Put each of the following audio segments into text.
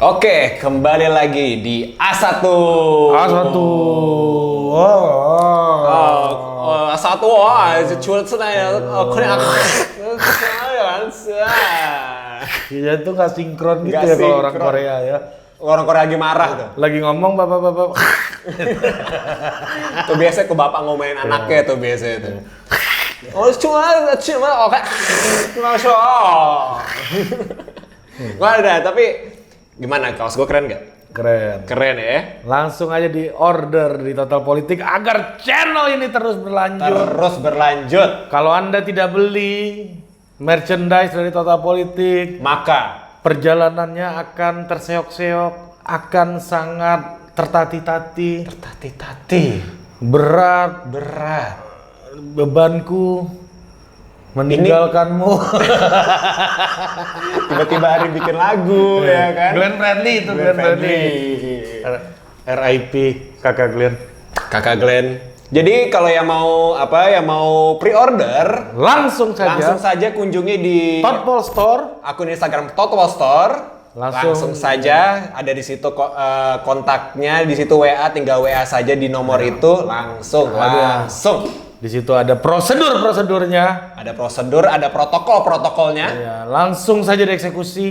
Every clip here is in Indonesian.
Oke, kembali lagi di A1. A1. A1 주로 그냥 Iya tuh nggak sinkron gitu Nggak ya kalau orang sinkron. Korea ya. Orang Korea lagi marah tuh. Lagi ngomong bapak-bapak. Tuh biasa ke bapak ngomelin anaknya tuh biasa itu. Oh cuma oke. Masya Allah. Nggak ada, tapi gimana kaos gue keren nggak? Keren. Keren ya. Langsung aja di order di Total Politik agar channel ini terus berlanjut. Terus berlanjut. Kalau Anda tidak beli merchandise dari Total Politik, Maka perjalanannya akan terseok-seok, akan sangat tertati-tati, tati-tati berat, berat. bebanku meninggalkanmu. Tiba-tiba Ari bikin lagu ya kan. Glenn Fredly itu, Glenn Fredly. RIP kakak Glenn. Kakak Glenn. Jadi kalau yang mau pre-order, Langsung langsung saja saja kunjungi di Thoughtful Store. akun Instagram Total Store. Langsung. Langsung saja ada di situ kontaknya, di situ WA, tinggal WA saja di nomor itu langsung. Di situ ada prosedurnya. Ada prosedur, ada protokol-protokolnya. Ya, langsung saja dieksekusi.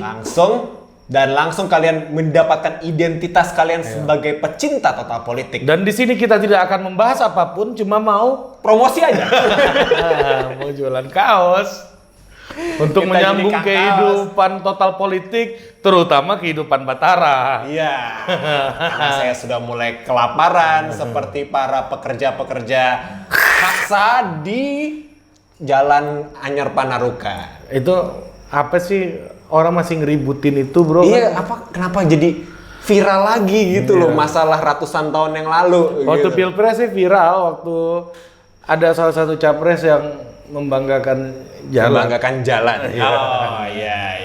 Langsung kalian mendapatkan identitas kalian sebagai pecinta Total Politik. Dan di sini kita tidak akan membahas apapun, cuma mau Promosi aja. mau jualan kaos. Untuk Kita menyambung jadikan kehidupan Total Politik, terutama kehidupan Batara. Iya. Karena saya sudah mulai kelaparan seperti para pekerja-pekerja paksa di Jalan Anyar Panaruka. Itu apa sih, orang masih ngeributin itu, bro? Iya, kenapa jadi viral lagi gitu loh, masalah ratusan tahun yang lalu Waktu gitu. Pilpres sih viral, waktu ada salah satu capres yang membanggakan jalan. Membanggakan jalan. Oh iya.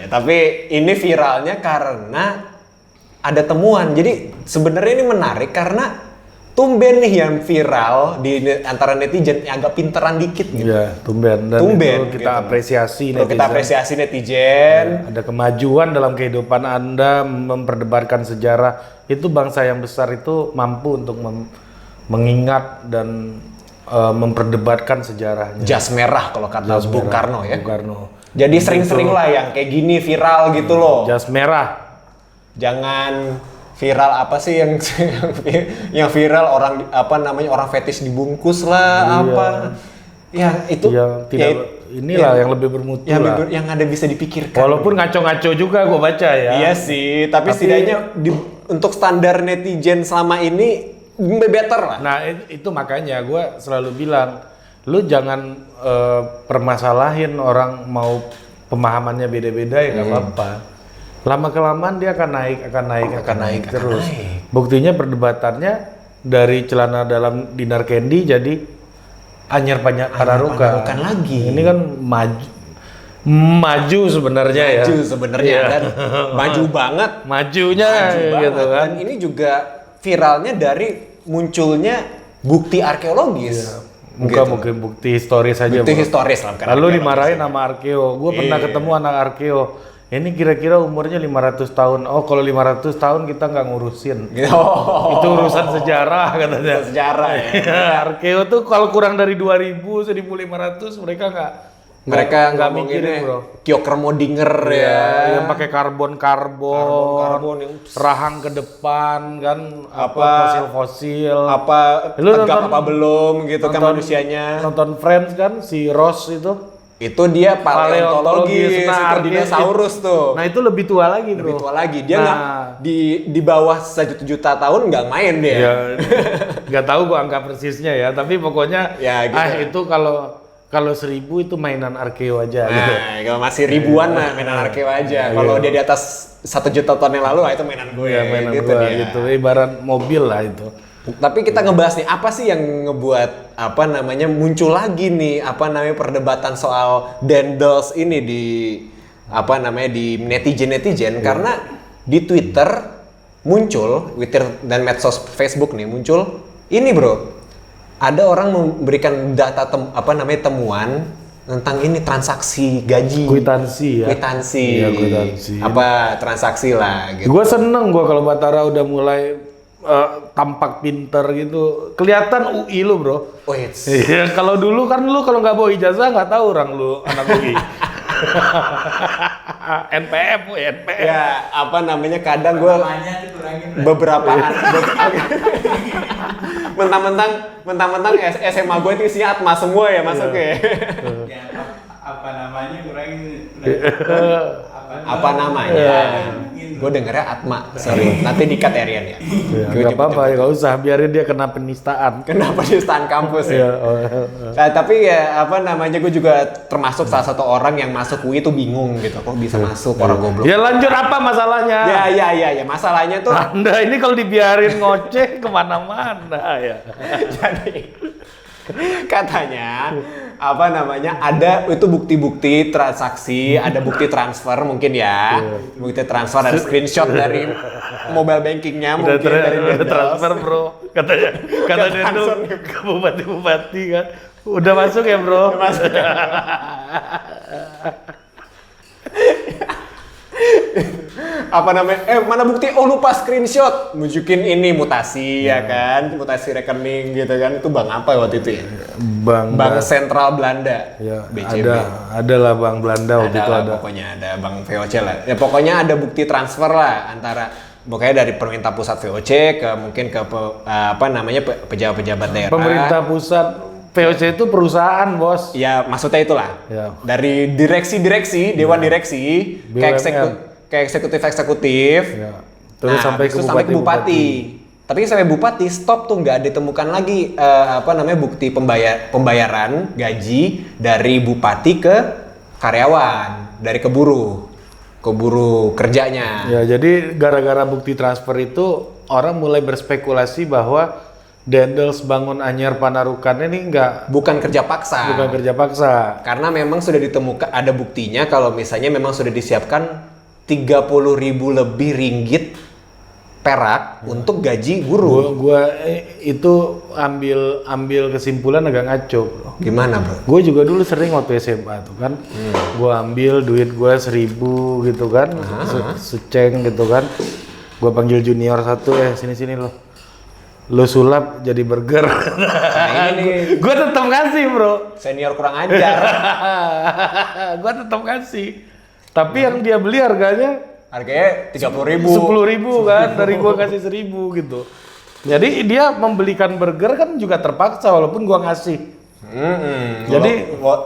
Tapi ini viralnya karena ada temuan. Jadi sebenarnya ini menarik karena tumben nih yang viral di antara netizen yang agak pinteran dikit gitu. Iya, tumben. Dan Tumben, itu kita gitu. apresiasi Perlu kita netizen. apresiasi netizen. Ada kemajuan dalam kehidupan Anda, memperdebatkan sejarah. Itu bangsa yang besar itu mampu untuk mengingat dan memperdebatkan sejarahnya. Jas merah kalau kata Jas Bung merah, Karno ya. Bung Karno. Jadi sering-sering lah yang kayak gini viral gitu loh. Jas merah. Jangan viral apa sih yang viral orang orang fetish dibungkus lah apa. Ya itu Yang tidak yang lebih bermutu lah. yang ada bisa dipikirkan. Walaupun ngaco-ngaco juga gue baca ya. Iya sih, tapi setidaknya untuk standar netizen selama ini better lah. Nah itu makanya gue selalu bilang, lu jangan permasalahin orang mau pemahamannya beda-beda ya nggak apa-apa. Lama-kelamaan dia akan naik terus. Buktinya perdebatannya dari celana dalam Dinar Candy jadi Anyar Panaruka lagi. Ini kan maju sebenarnya ya. Maju sebenarnya dan maju banget. Majunya gitu banget. kan. Dan ini juga viralnya dari munculnya bukti arkeologis. Mungkin bukti historis saja. Bukti Bro. historis lah. bukan Lalu arkeologis. dimarahin sama arkeo. Gue pernah ketemu anak arkeo. Ini kira-kira umurnya 500 tahun. Oh, kalau 500 tahun kita nggak ngurusin. Oh. Itu urusan sejarah katanya. Sejarah ya. Arkeo tuh kalau kurang dari 2000, 1500 mereka Mereka nggak ngomongin mikirin, bro. Kyokermodinger ya. Yang pakai karbon, Karbon yang rahang ke depan kan, fosil-fosil. Lu tegap nonton- apa belum gitu kan manusianya. Nonton Friends kan, si Ross itu. Itu dia paleontologis, Nah, itu dinosaurus tuh. Nah itu lebih tua lagi, bro. Lebih tua lagi. Dia Nah. nggak di bawah 1 juta tahun nggak main dia. Ya, nggak tahu gua angka persisnya ya, tapi pokoknya Ya, gitu. itu kalau 1000 itu mainan arkeo aja gitu. Nah, kalau masih ribuan mah mainan arkeo aja. Kalau dia di atas 1 juta tahun yang lalu, itu mainan gue. Ya, mainan gitu gua dia. gitu. Ibarat mobil lah itu. Tapi kita ngebahas nih, apa sih yang ngebuat muncul lagi nih perdebatan soal Dendels ini di di netizen karena di Twitter dan medsos Facebook nih muncul ini, bro. Ada orang memberikan data temuan tentang ini transaksi gaji. Kwitansi ya. Kwitansi. Iya, kwitansi. Apa transaksi lah gitu. Gue seneng kalau Batara udah mulai tampak pinter gitu. Kelihatan UI lu bro. Oh, it's Iya, kalau dulu kan lu kalau nggak bawa ijazah nggak tahu orang lu anak UI. NPM, NPM. ya apa namanya kadang gue beberapa mentang-mentang SMA gue itu isinya Atma semua ya masuknya. Ya, apa namanya kurangin Apa namanya? Gue dengernya Atma, sorry. Nanti dikat ya Rian ya. Ya, Gua nggak apa-apa ya, nggak usah biarin dia kena penistaan. Kenapa di stand kampus ya? Iya, Nah, tapi ya apa namanya gue juga termasuk salah satu orang yang masuk UI itu bingung gitu. Kok bisa masuk orang goblok? Ya lanjut apa masalahnya? Ya. Masalahnya tuh Anda ini kalau dibiarin ngoceh kemana-mana ya. jadi katanya apa namanya ada itu bukti-bukti transaksi, ada bukti transfer mungkin ya, bukti transfer ada screenshot dari mobile bankingnya Udah, mungkin dari udah Dendos. transfer bro, katanya kata dia tuh transfer. ke bupati-bupati kan. Udah masuk ya bro? Udah masuk ya. Apa namanya? Mana bukti? Oh lupa screenshot, nunjukin ini mutasi ya kan, mutasi rekening gitu kan. Itu bank apa waktu itu ya? Bank Sentral Belanda, Ya, BCB. ada lah Bank Belanda waktu itu lah, ada. pokoknya ada Bank VOC lah. Ya pokoknya ada bukti transfer lah antara pokoknya dari pemerintah pusat VOC ke mungkin ke apa namanya pejabat-pejabat daerah. Pemerintah pusat VOC itu perusahaan bos. Ya maksudnya itulah. Ya. Dari direksi-direksi, dewan direksi ke eksekutif. Ya. Terus sampai ke sampai ke bupati. bupati. Tapi sampai bupati stop tuh nggak ditemukan lagi apa namanya bukti pembayaran gaji dari bupati ke karyawan, dari keburu kerjanya. Ya, jadi gara-gara bukti transfer itu orang mulai berspekulasi bahwa Dendels bangun anyar Panarukan ini Bukan kerja paksa. bukan kerja paksa. Karena memang sudah ditemukan ada buktinya kalau misalnya memang sudah disiapkan 30.000 lebih ringgit perak untuk gaji guru. Gua itu ambil kesimpulan agak ngaco, bro. Gimana, Bro? Gue juga dulu sering waktu SMA tuh kan, gue ambil duit gue 1.000 gitu kan, seceng gitu kan, gue panggil junior satu, sini lo sulap jadi burger. Nah, ini Gue tetap kasih bro. senior kurang ajar. Gue tetap kasih. Tapi yang dia beli harganya Harganya 30.000. 10.000 kan, dari gue kasih 1.000 gitu. Jadi dia membelikan burger kan juga terpaksa walaupun gue ngasih. Jadi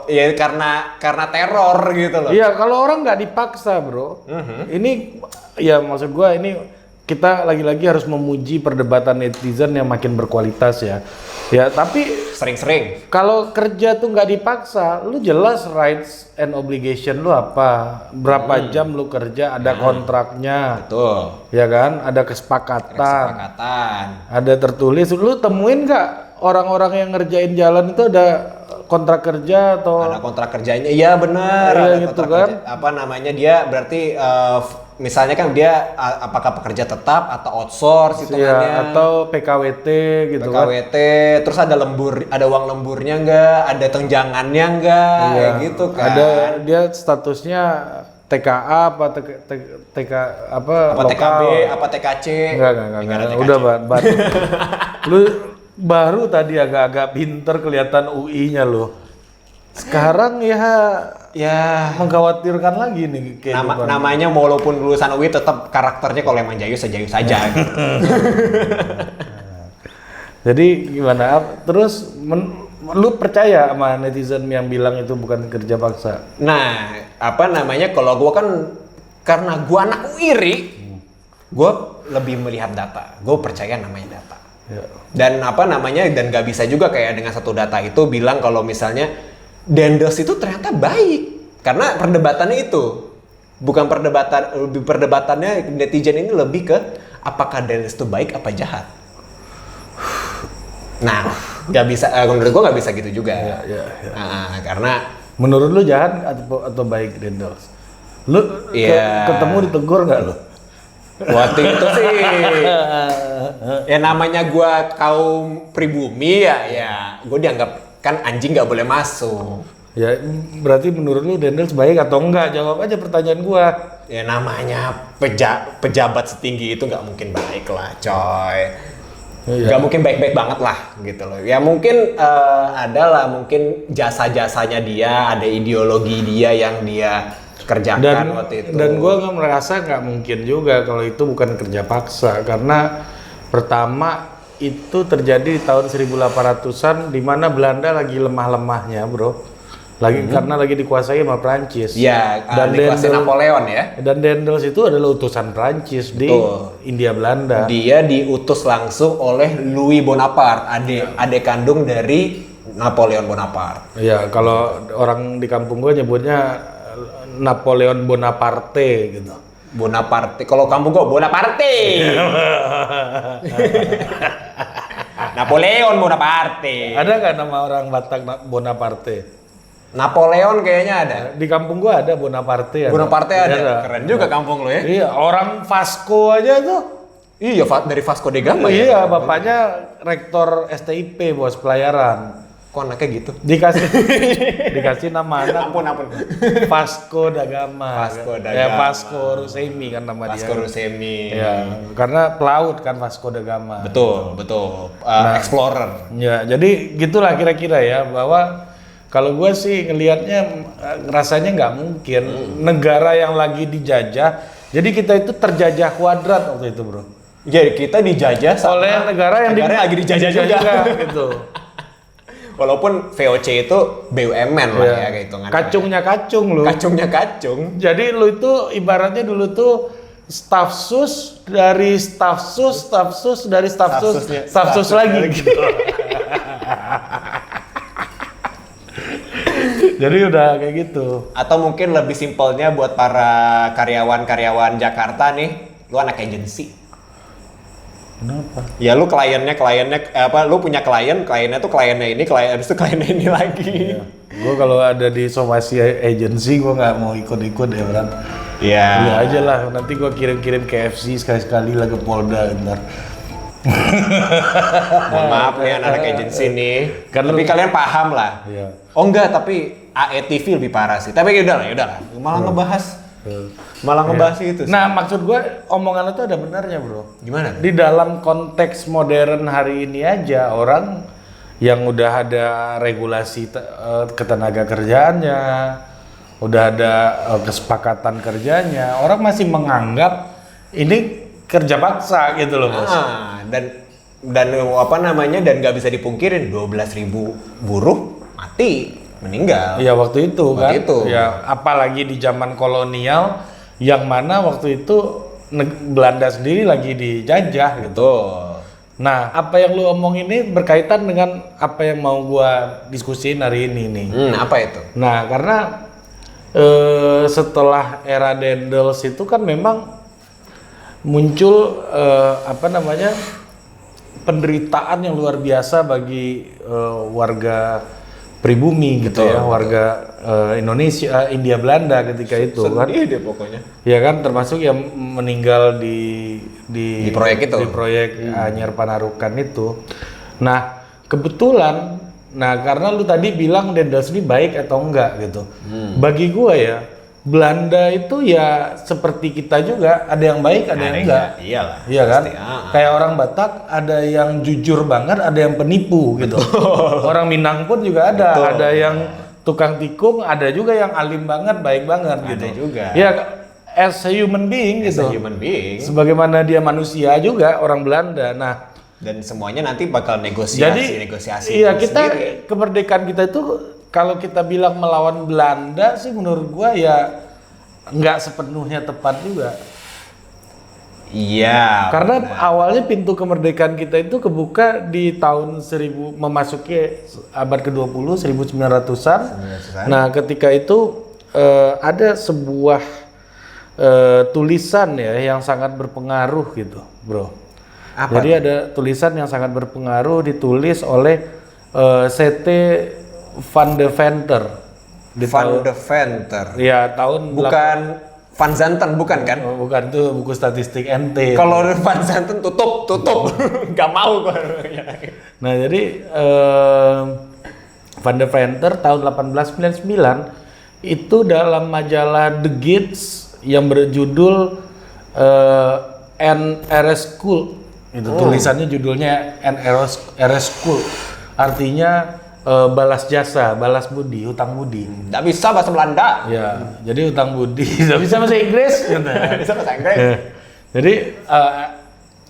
ya karena teror gitu loh. iya, kalau orang nggak dipaksa bro, ini ya maksud gua ini kita lagi-lagi harus memuji perdebatan netizen yang makin berkualitas ya. Ya tapi Sering-sering. kalau kerja tuh nggak dipaksa, lu jelas rights and obligation lu apa, berapa jam lu kerja, ada kontraknya, Betul. ya kan, ada kesepakatan, ada tertulis. Lu temuin nggak orang-orang yang ngerjain jalan itu ada kontrak kerja atau Ada kontrak kerjanya. Iya benar. Iya, Ada gitu kontrak kan. kerja. Apa namanya dia berarti misalnya kan dia apakah pekerja tetap atau outsource hitungannya. ya, atau PKWT gitu kan. PKWT, terus ada uang lemburnya enggak, ada tunjangannya enggak, Iya. kayak gitu kan. Ada dia statusnya TKA apa TK apa apa lokal. TKB, apa TKC. Enggak. ada TKC. Udah baru. Lu baru tadi agak-agak pinter kelihatan UI-nya lo. Sekarang ya mengkhawatirkan lagi nih kehidupan. Namanya walaupun lulusan UI tetap karakternya kalau emang jayus sejayus saja. Jadi gimana? Terus lu percaya sama netizen yang bilang itu bukan kerja paksa? Nah, apa namanya kalau gua kan karena gua anak UIRI, gua lebih melihat data. Gua percaya namanya data. Ya. Dan apa namanya dan nggak bisa juga kayak dengan satu data itu bilang kalau misalnya Dendels itu ternyata baik karena perdebatannya itu bukan perdebatannya netizen ini lebih ke apakah Dendels itu baik apa jahat. Nah, nggak bisa menurut gua nggak bisa gitu juga. Ya. Nah, karena Menurut lu jahat atau baik Dendels? Lu Iya. ketemu ditegur nggak lu? waktu itu sih ya namanya gua kaum pribumi ya gua dianggap kan anjing nggak boleh masuk. Ya berarti menurut lu Dendels baik atau enggak? Jawab aja pertanyaan gua. Ya namanya pejabat setinggi itu nggak mungkin baik lah, coy. Iya. Nggak mungkin baik-baik banget lah, gitu loh. Ya mungkin adalah mungkin jasa-jasanya dia, ada ideologi dia yang dia kerjakan waktu itu. Dan gua nggak merasa nggak mungkin juga kalau itu bukan kerja paksa, karena pertama itu terjadi di tahun 1800-an di mana Belanda lagi lemah-lemahnya, bro. Karena lagi dikuasai sama Prancis. Ya, dan dikuasai Napoleon ya. Dan Dendels itu adalah utusan Prancis di India Belanda. Dia diutus langsung oleh Louis Bonaparte, adik kandung dari Napoleon Bonaparte. Ya, kalau orang di kampung gue nyebutnya Napoleon Bonaparte gitu. Bonaparte, kalau kampung gua Bonaparte. Napoleon Bonaparte. Ada nggak nama orang Batak Bonaparte? Napoleon kayaknya ada. Di kampung gua ada Bonaparte. Bonaparte ada. Keren juga kampung lo ya. Iya, orang Vasco aja tuh. Iya, dari Vasco da Gama ya. Iya, bapaknya rektor STIP, bos pelayaran. Kok anaknya gitu? Dikasih nama anak Ampun. Vasco da Gama. Vasco da Ya, Gama. Vasco Rusemi kan nama Vasco dia. Rusemi. Ya, karena pelaut kan Vasco da Gama. Betul. Explorer. Ya, jadi gitulah kira-kira ya, bahwa kalau gue sih ngelihatnya rasanya nggak mungkin negara yang lagi dijajah, jadi kita itu terjajah kuadrat waktu itu, bro. Jadi kita dijajah sama Oleh negara yang lagi dijajah juga. gitu. Walaupun VOC itu BUMN lah ya kayak hitungannya. Kacungnya kacung lu. Kacungnya kacung. Jadi lu itu ibaratnya dulu tuh staf sus dari staf sus dari staf sus lagi gitu. Jadi udah kayak gitu. Atau mungkin lebih simpelnya buat para karyawan-karyawan Jakarta nih, lu anak agensi. Kenapa? Ya lu lu punya kliennya tuh kliennya ini, habis itu kliennya ini lagi. Ya. Gue kalau ada di somasi agency gue nggak mau ikut-ikut ya, Bran. Iya. Ya aja lah, nanti gue kirim-kirim KFC sekali-sekali lah ke Polda ntar. Mohon maaf nih anak agensi nih. Tapi kalian paham lah. Iya. Oh enggak, tapi AETV lebih parah sih. Tapi ya udahlah. Malah ngebahas itu sih. Nah, maksud gue omongan itu ada benarnya, bro. Gimana? Di dalam konteks modern hari ini aja, orang yang udah ada regulasi ketenaga kerjaannya, udah ada kesepakatan kerjanya, orang masih menganggap ini kerja paksa gitu loh, bos. Dan nggak bisa dipungkirin 12.000 buruh mati meninggal. Iya, waktu itu kan. Itu. Ya, apalagi di zaman kolonial yang mana waktu itu Belanda sendiri lagi dijajah gitu. Betul. Nah, apa yang lu omong ini berkaitan dengan apa yang mau gua diskusiin hari ini nih. Apa itu? Nah, karena setelah era Dendels itu kan memang muncul penderitaan yang luar biasa bagi warga pribumi gitu ya, warga Indonesia, India Belanda ketika itu. Sedih deh pokoknya. Ya kan, termasuk yang meninggal di proyek itu. Di proyek Anyer Panarukan itu. Nah, kebetulan, karena lu tadi bilang Dendels ini baik atau enggak gitu. Bagi gua ya, Belanda itu ya seperti kita juga, ada yang baik, ada yang enggak. Iyalah. Iya kan? Pasti, Kayak orang Batak ada yang jujur banget, ada yang penipu gitu. Orang Minang pun juga ada, ada yang tukang tikung, ada juga yang alim banget, baik banget gitu. Ada juga. Ya, as a human being gitu. As a human being. Sebagaimana dia manusia juga orang Belanda. Nah, dan semuanya nanti bakal negosiasi. Iya, kemerdekaan kita itu kalau kita bilang melawan Belanda sih menurut gua ya nggak sepenuhnya tepat juga. Iya. Karena awalnya pintu kemerdekaan kita itu kebuka di tahun memasuki abad ke-20, 1900-an. Nah, ketika itu ada sebuah tulisan ya yang sangat berpengaruh gitu, bro. Apa? Jadi ada tulisan yang sangat berpengaruh ditulis oleh C.T. Van de Venter. Van de Venter. Ya, tahun bukan Van Zanten, bukan kan? Oh, bukan, itu buku statistik NT. Kalau Van Zanten tutup. Nggak mau gue. Nah, jadi Van der Venter tahun 1899 itu dalam majalah The Gates yang berjudul NRS School. Itu tulisannya judulnya NRS School. Artinya balas jasa, balas budi, hutang budi. Nggak bisa bahasa Belanda. Ya, jadi hutang budi. Nggak bisa bahasa Inggris. Nggak bisa bahasa Inggris. Jadi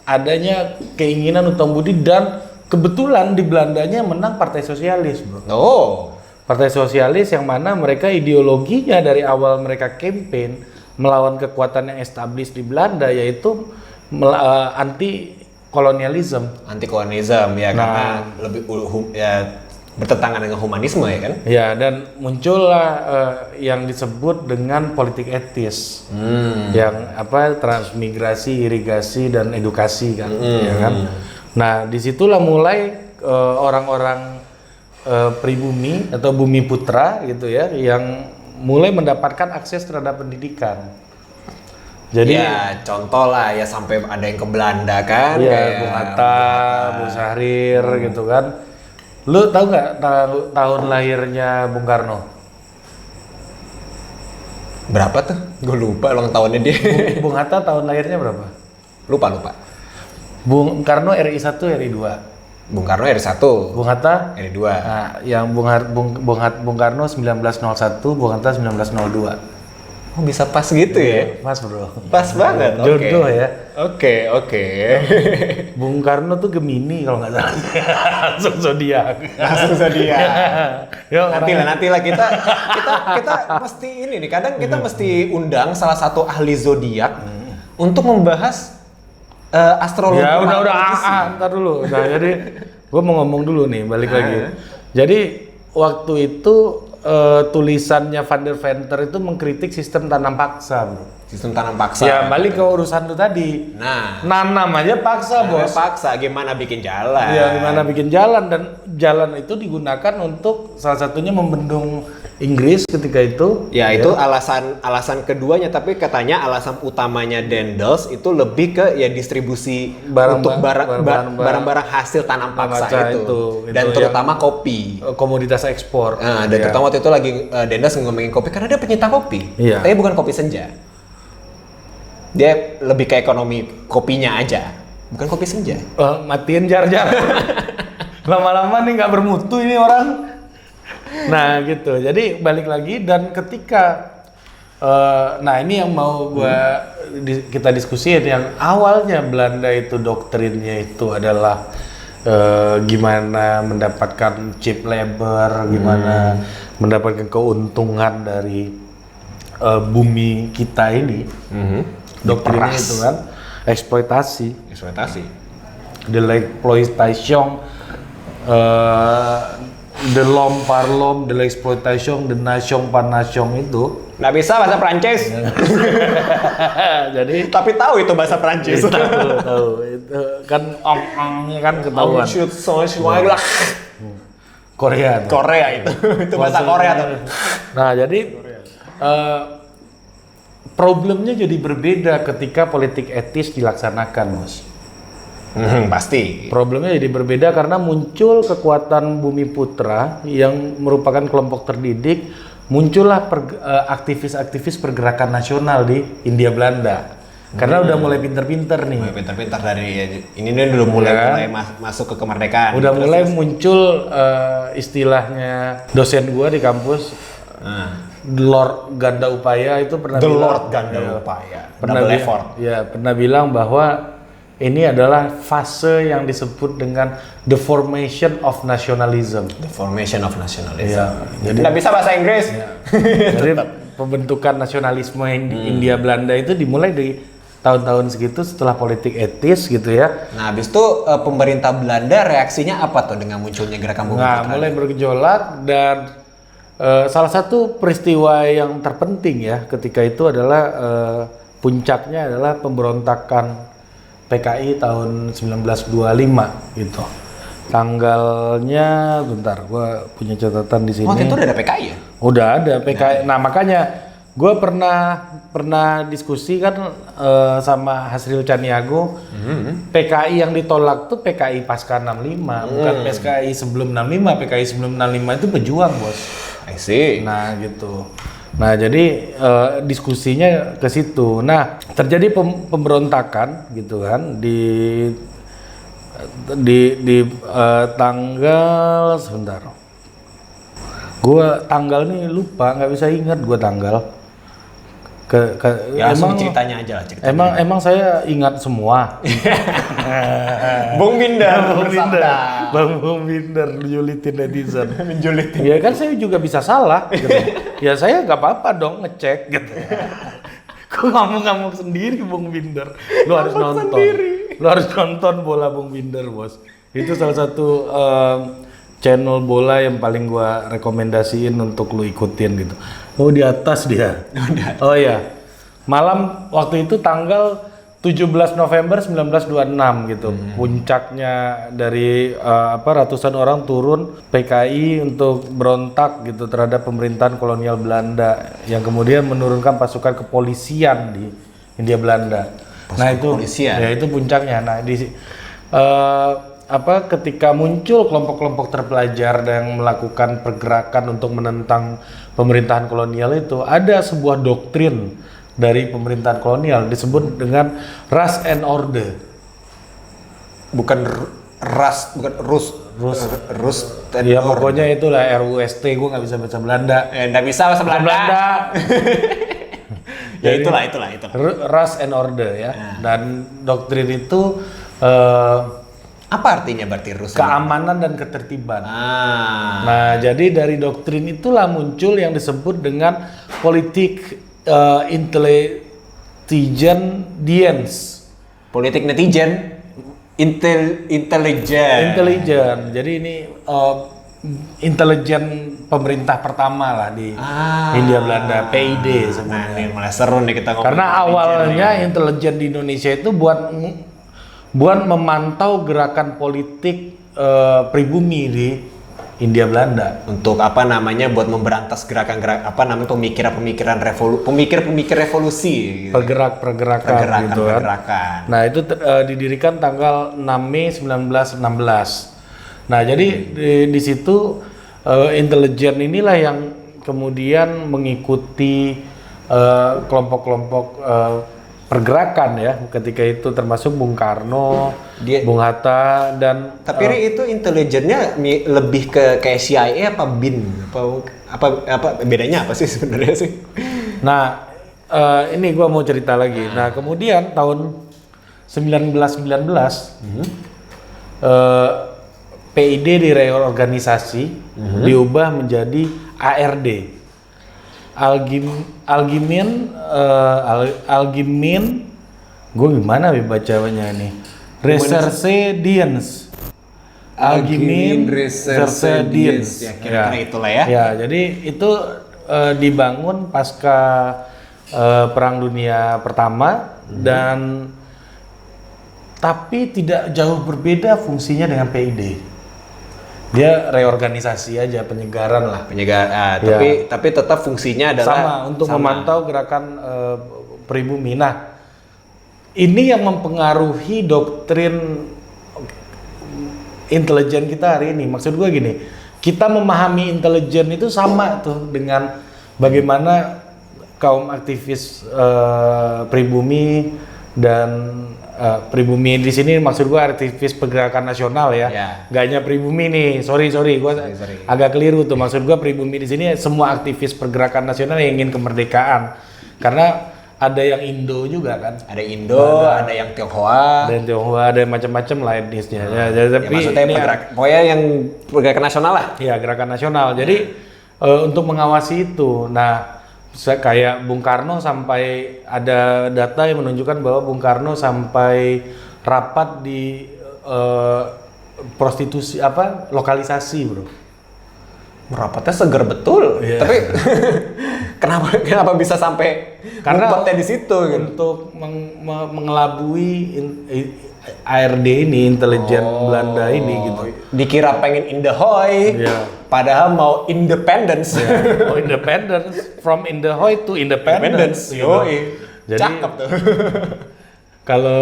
adanya keinginan hutang budi dan kebetulan di Belandanya menang Partai Sosialis, bro. Oh. Partai Sosialis yang mana mereka ideologinya dari awal mereka campaign melawan kekuatan yang established di Belanda yaitu anti kolonialisme. Anti kolonialisme ya, karena lebih bertentangan dengan humanisme ya kan? Ya, dan muncullah yang disebut dengan politik etis, yang transmigrasi, irigasi dan edukasi kan, ya kan. Nah, disitulah mulai orang-orang pribumi atau bumi putra gitu ya, yang mulai mendapatkan akses terhadap pendidikan. Jadi ya contoh lah ya sampai ada yang ke Belanda kan, ya, kayak Bung Hatta, Bung Sahrir gitu kan. Lu tahu nggak tahun lahirnya Bung Karno? Berapa tuh? Gue lupa ulang tahunnya dia. Bung Hatta tahun lahirnya berapa? Lupa. Bung Karno RI 1, RI 2. Bung Karno RI 1. Bung Hatta RI 2. Nah, yang Bung Karno 1901, Bung Hatta 1902. Oh, bisa pas gitu ya? Pas, bro. Pas banget. Jodoh ya. Oke. Bung Karno tuh Gemini kalau nggak salah. Langsung zodiak. Nanti lah kita mesti ini nih. Kadang kita mesti undang salah satu ahli zodiak untuk membahas astrologi. Ya udah, ntar dulu. Nah, jadi gue mau ngomong dulu nih, balik lagi. Jadi waktu itu tulisannya Van der Venter itu mengkritik sistem tanam paksa, bro. Sistem tanam paksa. Ya, balik ke urusan lu tadi. Nah, nanam aja paksa, bos. Paksa, gimana bikin jalan? Ya, gimana bikin jalan, dan jalan itu digunakan untuk salah satunya membendung Inggris ketika itu. Ya, itu alasan keduanya, tapi katanya alasan utamanya Daendels itu lebih ke ya distribusi untuk barang-barang hasil tanam paksa itu. Dan terutama kopi. Komoditas ekspor. Nah, dan terutama waktu itu lagi Daendels ngomongin kopi karena dia pencinta kopi. Iya. Tapi bukan kopi senja. Dia lebih ke ekonomi kopinya aja, bukan kopi senja. Matiin jar-jar. Lama-lama nih nggak bermutu ini orang. Nah gitu, jadi balik lagi dan ketika nah ini yang mau kita diskusiin, yang awalnya Belanda itu doktrinnya itu adalah gimana mendapatkan cheap labor, gimana mendapatkan keuntungan dari bumi kita ini. Doktrinnya itu kan eksploitasi, de l'exploitation, de l'homme par l'homme, de l'exploitation, de nation par nation itu. Nggak bisa bahasa Prancis. Jadi tapi tahu itu bahasa Prancis. tahu itu kan ong-ongnya kan ketahuan. Korea itu bahasa Korea tuh. Nah, jadi problemnya jadi berbeda ketika politik etis dilaksanakan, bos. Pasti. Problemnya jadi berbeda karena muncul kekuatan bumi putra yang merupakan kelompok terdidik, muncullah aktivis-aktivis pergerakan nasional di Hindia Belanda. Karena udah mulai pinter-pinter nih. Mulai pinter-pinter dari ini dulu mulai masuk ke kemerdekaan. Udah mulai muncul istilahnya dosen gua di kampus. Lord Ganda Upaya itu pernah Lord Ganda Upaya. Pernah bilang bahwa ini adalah fase yang disebut dengan the formation of nationalism. The formation of nationalism. Ya, jadi nggak bisa bahasa Inggris. Ya. Jadi pembentukan nasionalisme Hindia Belanda itu dimulai dari tahun-tahun segitu setelah politik etis gitu ya. Nah, habis itu pemerintah Belanda reaksinya apa tuh dengan munculnya gerakan bumi putra? Nah, mulai bergejolak dan salah satu peristiwa yang terpenting ya ketika itu adalah puncaknya adalah pemberontakan PKI tahun 1925 gitu. Tanggalnya, bentar, gua punya catatan di sini. Waktu itu udah ada PKI ya? Udah ada PKI. Nah, makanya Gue pernah diskusi kan sama Hasril Caniago, PKI yang ditolak tuh PKI pasca 65, bukan PKI sebelum 65. PKI sebelum 65 itu pejuang, Bos. I see. Nah gitu. Nah jadi diskusinya ke situ. Nah terjadi pemberontakan gitu kan di tanggal sebentar. Gua tanggal nih lupa, nggak bisa ingat gua tanggal. Ya langsung ceritanya aja lah ceritanya. Emang saya ingat semua. Bung Binder, Bung Binder nyulitin netizen. menjulitin. Ya kan saya juga bisa salah gitu. Ya saya nggak apa-apa dong ngecek gitu. Kok ngomong sendiri Bung Binder. Lu harus nonton. Lu harus nonton bola Bung Binder, Bos. Itu salah satu channel bola yang paling gua rekomendasiin untuk lu ikutin gitu. Oh di atas dia. Oh iya. Malam waktu itu tanggal 17 November 1926 gitu. Puncaknya dari ratusan orang turun PKI untuk berontak gitu terhadap pemerintahan kolonial Belanda yang kemudian menurunkan pasukan kepolisian di Hindia Belanda. Kepolisian. Ya itu puncaknya. Nah ketika muncul kelompok-kelompok terpelajar yang melakukan pergerakan untuk menentang pemerintahan kolonial itu, ada sebuah doktrin dari pemerintahan kolonial disebut dengan Rust and Order. Bukan Rust and Ya Order. pokoknya itulah RUST, gue nggak bisa baca Belanda. Nggak bisa bahasa Belanda. Ya itulah. Rust and Order ya. Dan doktrin itu Apa artinya berarti Rust? keamanan dan ketertiban. Ah. Nah, jadi dari doktrin itulah muncul yang disebut dengan politik intelligence. Politik netizen, intelijen. Jadi ini intelijen pemerintah pertama lah di Hindia Belanda, PID Nah, sebenarnya. ini mulai seru nih kita ngomong. Karena awalnya intelijen di Indonesia itu buat memantau gerakan politik pribumi di Hindia Belanda. Untuk buat memberantas gerakan-gerakan pemikiran revolusi gitu. Pergerakan gitu kan. Pergerakan. Nah, itu didirikan tanggal 6 Mei 1916. Nah, jadi di situ intelijen inilah yang kemudian mengikuti kelompok-kelompok pergerakan ya ketika itu, termasuk Bung Karno, Bung Hatta dan Tapi itu intelijennya lebih ke kayak CIA apa BIN? Apa bedanya apa sih sebenarnya sih? Nah, ini gua mau cerita lagi. Nah, kemudian tahun 1919 PID direorganisasi, diubah menjadi ARD. Algimin, gue gimana bacanya nih? Reserche Dienst. Algimin Reserche Dienst. Ya, kira-kira itulah ya. Ya, jadi itu dibangun pasca Perang Dunia Pertama dan tapi tidak jauh berbeda fungsinya dengan PID. Dia reorganisasi aja, penyegaran lah. Tapi tetap fungsinya adalah sama untuk memantau gerakan pribumi. Nah, ini yang mempengaruhi doktrin intelijen kita hari ini. Maksud gue gini, kita memahami intelijen itu sama tuh dengan bagaimana kaum aktivis pribumi dan pribumi di sini maksud gua aktivis pergerakan nasional ya. Gak hanya pribumi nih. Sorry gua agak keliru tuh. Maksud gua pribumi di sini semua aktivis pergerakan nasional yang ingin kemerdekaan. Karena ada yang Indo juga kan. Ada Indo, ada yang Tionghoa. Ada macam-macam lah etnisnya. Tapi maksudnya pokoknya yang pergerakan nasional lah. Iya, gerakan nasional. Jadi untuk mengawasi itu. Nah, kayak Bung Karno sampai ada data yang menunjukkan bahwa Bung Karno sampai rapat di prostitusi lokalisasi, bro. Rapatnya seger betul. Yeah. Tapi kenapa bisa sampai ngumpetnya di situ? Untuk mengelabui ARD ini, intelijen Belanda ini gitu. Dikira pengen in the hoy. Yeah. Padahal mau independence. Oh, independence, from in the hoy to independence. Gitu. Yoi. Jadi Cakep tuh. kalau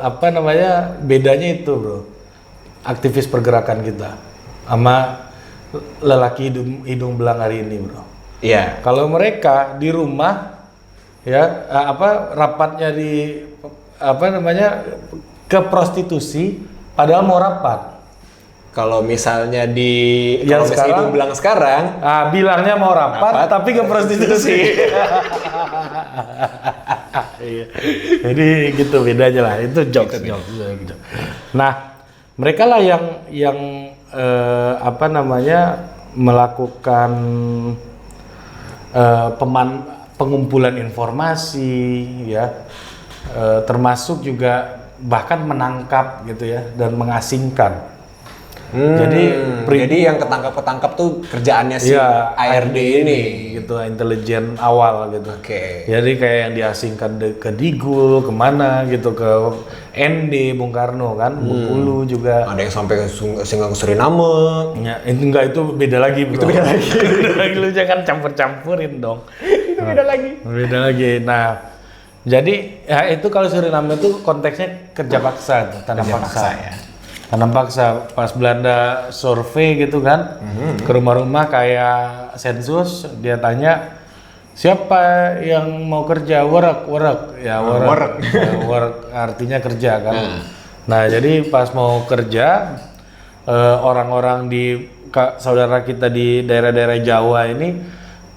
apa namanya bedanya itu bro, aktivis pergerakan kita sama lelaki hidung belang hari ini bro. Iya. Kalau mereka di rumah ya rapatnya di apa namanya ke prostitusi padahal mau rapat. Kalau misalnya Yang kalau misalnya sekarang- hidung belang sekarang, Bilangnya mau rapat Rapat, tapi ke prostitusi. Iya. Jadi gitu bedanya lah. Itu jokes. Gitu. Nah, mereka lah yang apa namanya melakukan pengumpulan informasi ya, termasuk juga bahkan menangkap gitu ya dan mengasingkan. Jadi yang ketangkap tuh kerjaannya si ya, ARD ini. gitu, intelijen awal gitu. Oke. Jadi kayak yang diasingkan ke Digul, kemana gitu, ke ND, Bung Karno kan, Bengkulu juga. Ada yang sampai ke Singgang Suriname. Ya, itu enggak, itu beda lagi bro. Itu beda lagi. Beda lagi, lu jangan campur-campurin dong. Itu beda lagi. Beda lagi. Nah, jadi ya itu kalau Suriname itu konteksnya kerja paksa, tuh, tanam Kerja paksa. paksa, ya. Tanam paksa. Pas Belanda survei gitu kan, ke rumah-rumah kayak sensus, dia tanya siapa yang mau kerja, work ya work. Work artinya kerja kan. Nah jadi pas mau kerja orang-orang di saudara kita di daerah-daerah Jawa ini,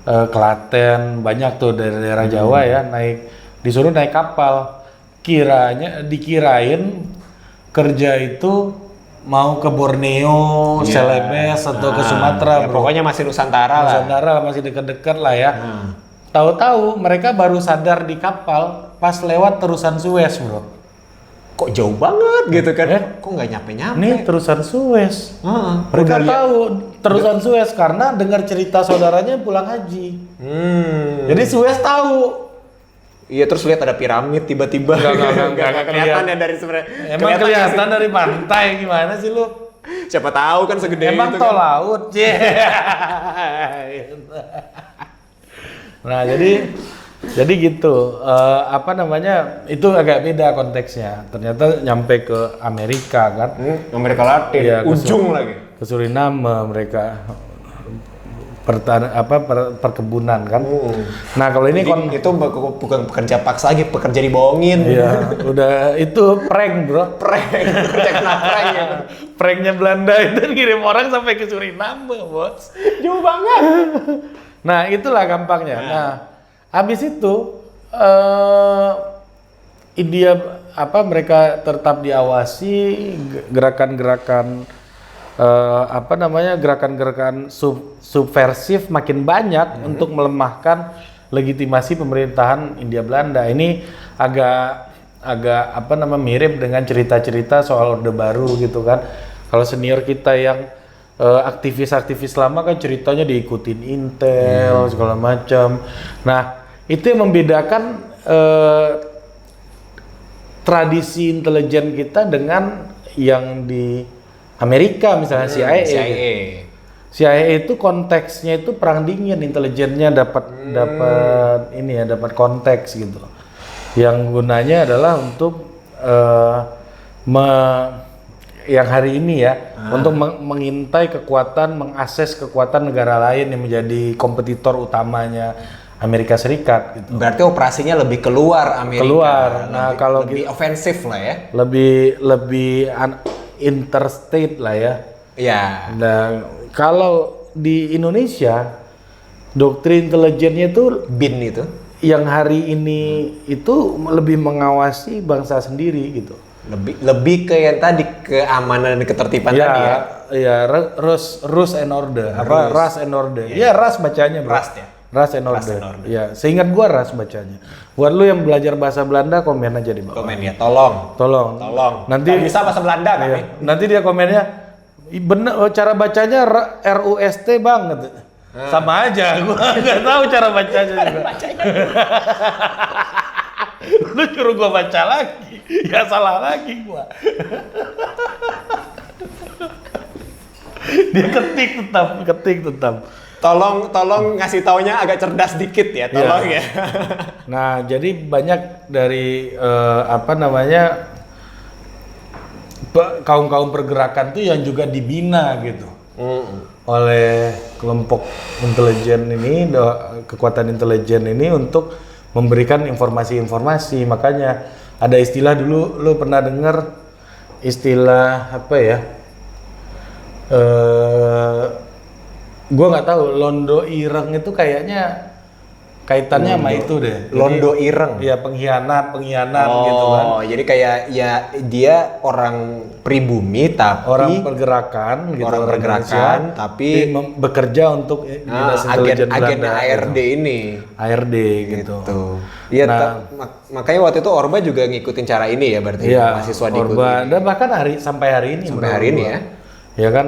Klaten banyak tuh daerah-daerah Jawa ya, disuruh naik kapal, dikirain kerja itu mau ke Borneo, Celebes atau ke Sumatera, Ya, bro. pokoknya masih Nusantara lah. Nusantara masih dekat-dekat lah ya. Tahu-tahu mereka baru sadar di kapal pas lewat terusan Suez, bro. Kok jauh banget gitu kan? Kok nggak nyampe-nyampe? Nih terusan Suez. Mereka Udah lihat. tahu terusan Suez karena dengar cerita saudaranya pulang haji. Jadi Suez tahu. Iya, terus lihat ada piramid tiba-tiba. Nggak kelihatan ya dari sebenarnya. Emang kelihatan dari pantai gimana sih lu? Siapa tahu kan segede Emang itu tol kan. laut, Nah, jadi gitu. Apa namanya? Itu agak beda konteksnya. Ternyata nyampe ke Amerika kan. Amerika Latin, Iya, ujung lagi. Ke Suriname mereka perkebunan kan. Nah, kalau ini Jadi, itu bukan pekerja paksa lagi, pekerja dibohongin. Iya, udah itu prank, bro. Prank, kerja kena prank ya. Pranknya Belanda itu ngirim orang sampai ke Suriname, bos. Jauh banget. Nah, itulah gampangnya. Nah, habis itu India mereka tetap diawasi gerakan-gerakan gerakan-gerakan subversif makin banyak untuk melemahkan legitimasi pemerintahan Hindia Belanda. Ini agak mirip dengan cerita-cerita soal Orde Baru gitu kan. Kalau senior kita yang aktivis-aktivis lama kan ceritanya diikutin Intel segala macam. Nah, itu yang membedakan tradisi intelijen kita dengan yang di Amerika misalnya CIA. CIA itu konteksnya itu perang dingin, intelijennya dapat konteks gitu. Yang gunanya adalah untuk yang hari ini ya, untuk mengintai kekuatan, mengakses kekuatan negara lain yang menjadi kompetitor utamanya Amerika Serikat gitu. Berarti operasinya lebih keluar Amerika. Keluar. Nah, kalau lebih ofensif lah ya. Lebih interstate lah ya. Iya. Nah, kalau di Indonesia doktrin intelijennya itu BIN itu. yang hari ini itu lebih mengawasi bangsa sendiri gitu. Lebih ke yang tadi, keamanan dan ketertiban tadi ya. Iya, rules and order. Ras and order. Iya, ras bacanya, bro. Ras ya. Ras and order. Iya, seingat gua ras bacanya. Buat lu yang belajar bahasa Belanda komen aja di bawah. Komen ya, tolong. Nanti Nggak bisa bahasa Belanda kan? iya, nanti dia komennya bener cara bacanya RUST banget. Sama aja, gua nggak tahu cara bacanya juga. Lu suruh gua baca lagi, ya salah lagi gua. Dia ketik tetap. Tolong ngasih taunya agak cerdas dikit ya, tolong ya. Nah, jadi banyak dari kaum-kaum pergerakan tuh yang juga dibina gitu oleh kelompok intelijen ini, kekuatan intelijen ini untuk memberikan informasi-informasi. Makanya ada istilah dulu, lu pernah dengar istilah apa ya? Gue nggak tahu, londo ireng itu kayaknya kaitannya sama itu deh. Londo ireng. Iya, pengkhianat gitu kan. Oh, jadi kayak ya dia orang pribumi tapi Orang pergerakan gitu. orang pergerakan tapi bekerja untuk dinas intelijen agen Belanda. ARD ini. ARD gitu. Iya, Nah, makanya waktu itu Orba juga ngikutin cara ini ya berarti Iya, mahasiswa diikuti. Orba, dan bahkan sampai hari ini. Sampai hari ini ya. Ya kan,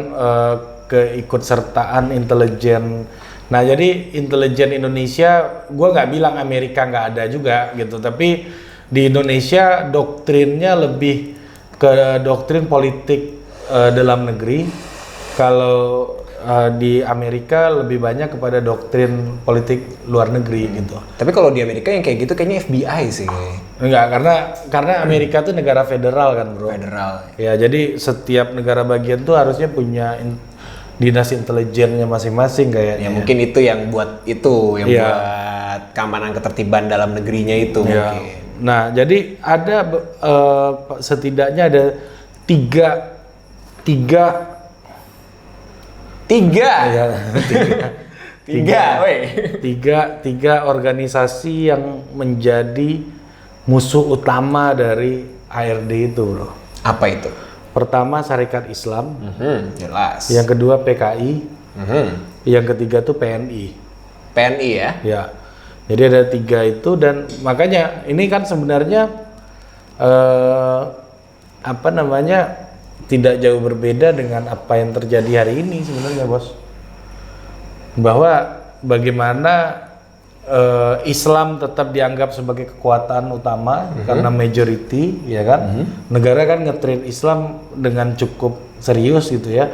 keikutsertaan intelijen. Nah, jadi intelijen Indonesia, gua nggak bilang Amerika nggak ada juga gitu, tapi di Indonesia doktrinnya lebih ke doktrin politik dalam negeri. Kalau di Amerika lebih banyak kepada doktrin politik luar negeri gitu. Tapi kalau di Amerika yang kayak gitu kayaknya FBI sih. Enggak, karena Amerika tuh negara federal kan, bro. Federal. Ya, jadi setiap negara bagian tuh harusnya punya dinas intelijennya masing-masing kayaknya. Ya mungkin itu yang buat Iya. buat keamanan ketertiban dalam negerinya itu Ya. mungkin. Nah, jadi ada setidaknya ada tiga Tiga, weh. tiga organisasi yang menjadi musuh utama dari ARD itu, bro. Apa itu? Pertama Syarikat Islam, Jelas. yang kedua PKI, yang ketiga tuh PNI. PNI ya? Ya, jadi ada tiga itu, dan makanya ini kan sebenarnya tidak jauh berbeda dengan apa yang terjadi hari ini sebenarnya, bos. Bahwa bagaimana Islam tetap dianggap sebagai kekuatan utama karena majority, ya kan? Negara kan nge-treat Islam dengan cukup serius gitu ya.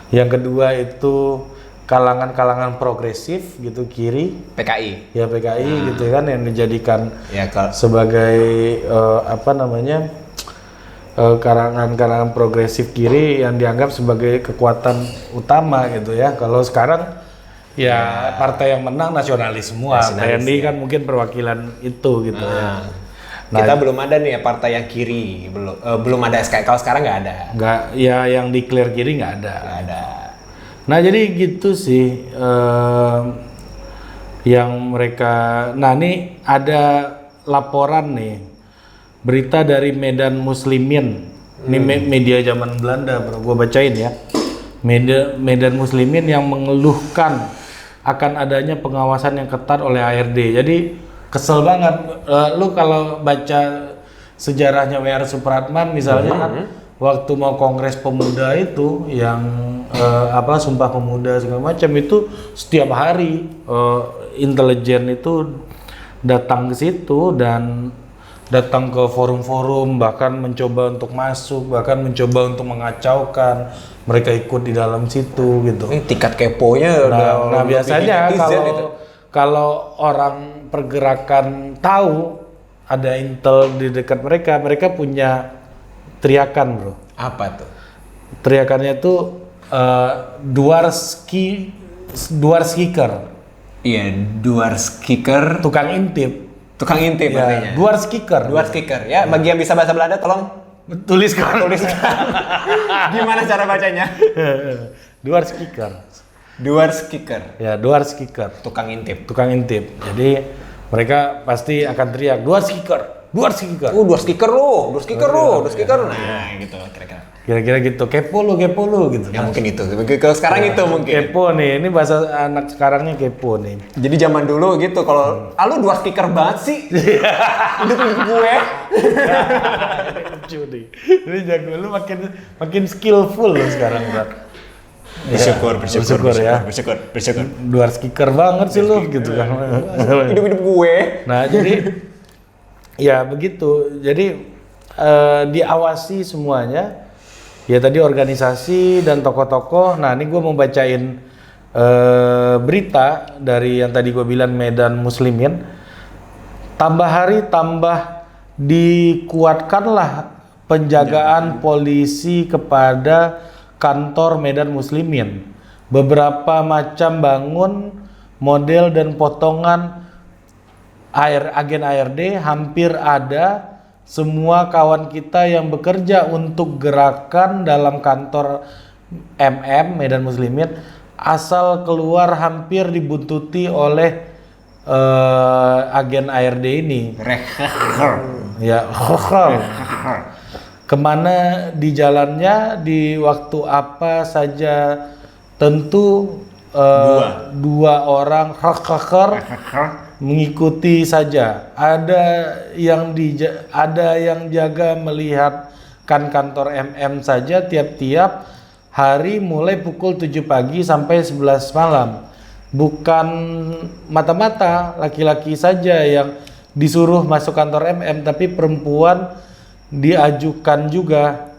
Yang kedua itu kalangan-kalangan progresif gitu, kiri, PKI. ya PKI gitu kan, yang dijadikan Ya sebagai kalangan-kalangan progresif kiri yang dianggap sebagai kekuatan utama gitu ya. Kalau sekarang ya partai yang menang nasionalis semua. TNI kan mungkin perwakilan itu gitu ya. Nah, kita belum ada nih ya partai yang kiri, belum ada. Kalau sekarang nggak ada. Nggak, ya yang declare kiri nggak ada. Nggak ada. Nah, jadi gitu sih yang mereka. Nah, ini ada laporan nih, berita dari Medan Muslimin. Ini media zaman Belanda, bro. Gua bacain ya. Medan Muslimin yang mengeluhkan akan adanya pengawasan yang ketat oleh ARD. Jadi kesel banget. Lu kalau baca sejarahnya W.R. Supratman misalnya kan, waktu mau Kongres Pemuda itu yang Sumpah Pemuda segala macam itu, setiap hari intelijen itu datang ke situ dan datang ke forum-forum, bahkan mencoba untuk masuk, bahkan mencoba untuk mengacaukan. Mereka ikut di dalam situ gitu. Ini tingkat keponya Nah, biasanya itu. kalau orang pergerakan tahu ada intel di dekat mereka, mereka punya teriakan, bro. Apa tuh? Teriakannya itu Dwarskiker. Iya, Dwarskiker. Tukang intip. Tukang intip artinya. Dwarskiker. Dwarskiker. Ya, bagi yang bisa bahasa Belanda tolong Tuliskan. Gimana cara bacanya? Dwarskiker. Dwarskiker. Ya, Dwarskiker. Tukang intip. Tukang intip. Jadi mereka pasti akan teriak Dwarskiker. Dwarskiker lu. Nah, gitu kira-kira. Kira-kira gitu. Kepo lu gitu. Ya mungkin itu. Kalau sekarang itu mungkin. Kepo nih. Ini bahasa anak sekarangnya kepo nih. Jadi zaman dulu gitu kalau lu Dwarskiker banget sih. Hidup gue. Lucu nih. Ini jago lu makin skillful lu sekarang, Bro. Bersyukur ya. Dwarskiker banget sih lu gitu kan. Hidup gue. Nah, jadi ya begitu. Jadi diawasi semuanya. Ya tadi organisasi dan tokoh-tokoh. Nah ini gue mau bacain berita dari yang tadi gue bilang Medan Muslimin. Tambah hari tambah dikuatkanlah penjagaan polisi kepada kantor Medan Muslimin. Beberapa macam bangun, model dan potongan agen ARD hampir ada. Semua kawan kita yang bekerja untuk gerakan dalam kantor Medan Muslimin asal keluar hampir dibuntuti oleh agen ARD ini. Ya, kemana di jalannya, di waktu apa saja, tentu dua orang mengikuti saja. Ada yang jaga melihatkan kantor saja tiap-tiap hari mulai pukul 7 pagi sampai 11 malam. Bukan mata-mata laki-laki saja yang disuruh masuk kantor tapi perempuan diajukan juga.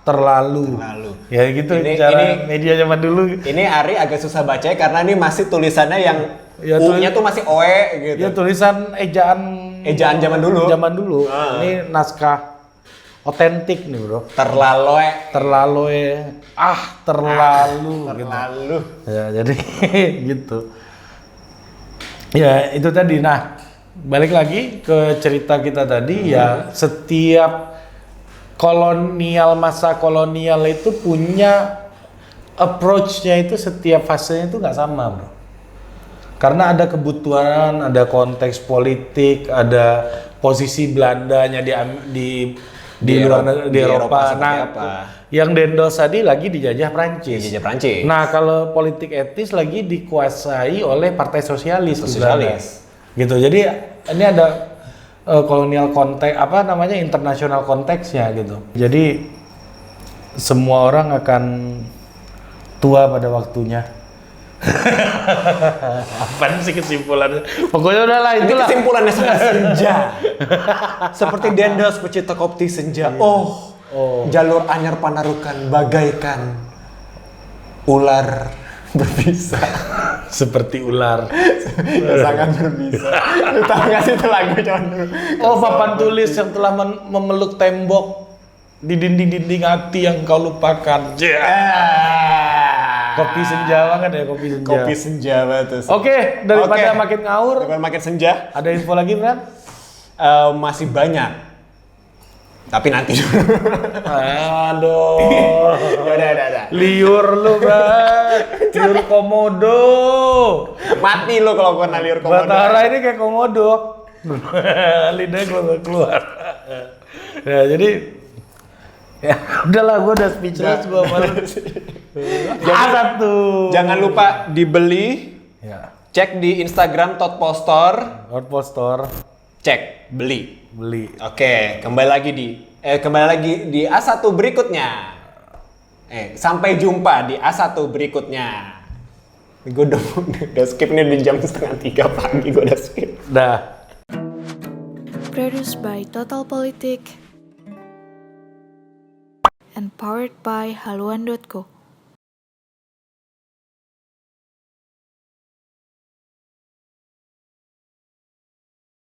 Terlalu. Ya gitu cara media zaman dulu. Ini Ari agak susah baca karena ini masih tulisannya yang ya, U-nya tuh masih OE gitu. Ya tulisan ejaan zaman dulu. Zaman dulu. Ini naskah otentik nih, Bro. Terlalu. Gitu. Ya jadi gitu. Ya itu tadi. Nah, balik lagi ke cerita kita tadi ya, setiap masa kolonial itu punya approach-nya itu setiap fasenya itu nggak sama, Bro. Karena ada kebutuhan, ada konteks politik, ada posisi Belandanya di Eropa. Nah, yang Dendels tadi lagi dijajah Prancis. Nah, kalau politik etis lagi dikuasai oleh Partai Sosialis. Gitu. Jadi ini ada kolonial konteks, internasional konteksnya gitu. Jadi semua orang akan tua pada waktunya. Apaan sih kesimpulannya? Pokoknya udahlah itulah. Ini kesimpulannya sangat senja. Seperti Dendels pecinta kopi senja. Jalur anyar panarukan bagaikan ular berbisa. Seperti ular. Sangat berbisa. Lu tahu nggak sih itu lagu cuman dulu? Papan tulis yang telah memeluk tembok di dinding-dinding hati yang kau lupakan. Kopi senja banget ya, kopi senja. Kopi senja banget. Oke, daripada makin ngawur, daripada makin senja. ada info lagi, Bran? Masih banyak. Tapi nanti dulu. Aduh. Udah. Liur lu, Bran. Liur komodo. Mati lu kalau gua liur komodo. Batara ini kayak komodo. Lidahnya keluar. Ya, jadi ya udahlah, gua udah speechless gua malu. Jangan lupa dibeli. Ya. Cek di Instagram Totpostor. Cek beli. Oke, kembali lagi di A1 berikutnya. Sampai jumpa di A1 berikutnya. Gue udah skip nih di jam 2:30 pagi, gue udah skip. Dah. Produced by Total Politik and powered by haluan.co.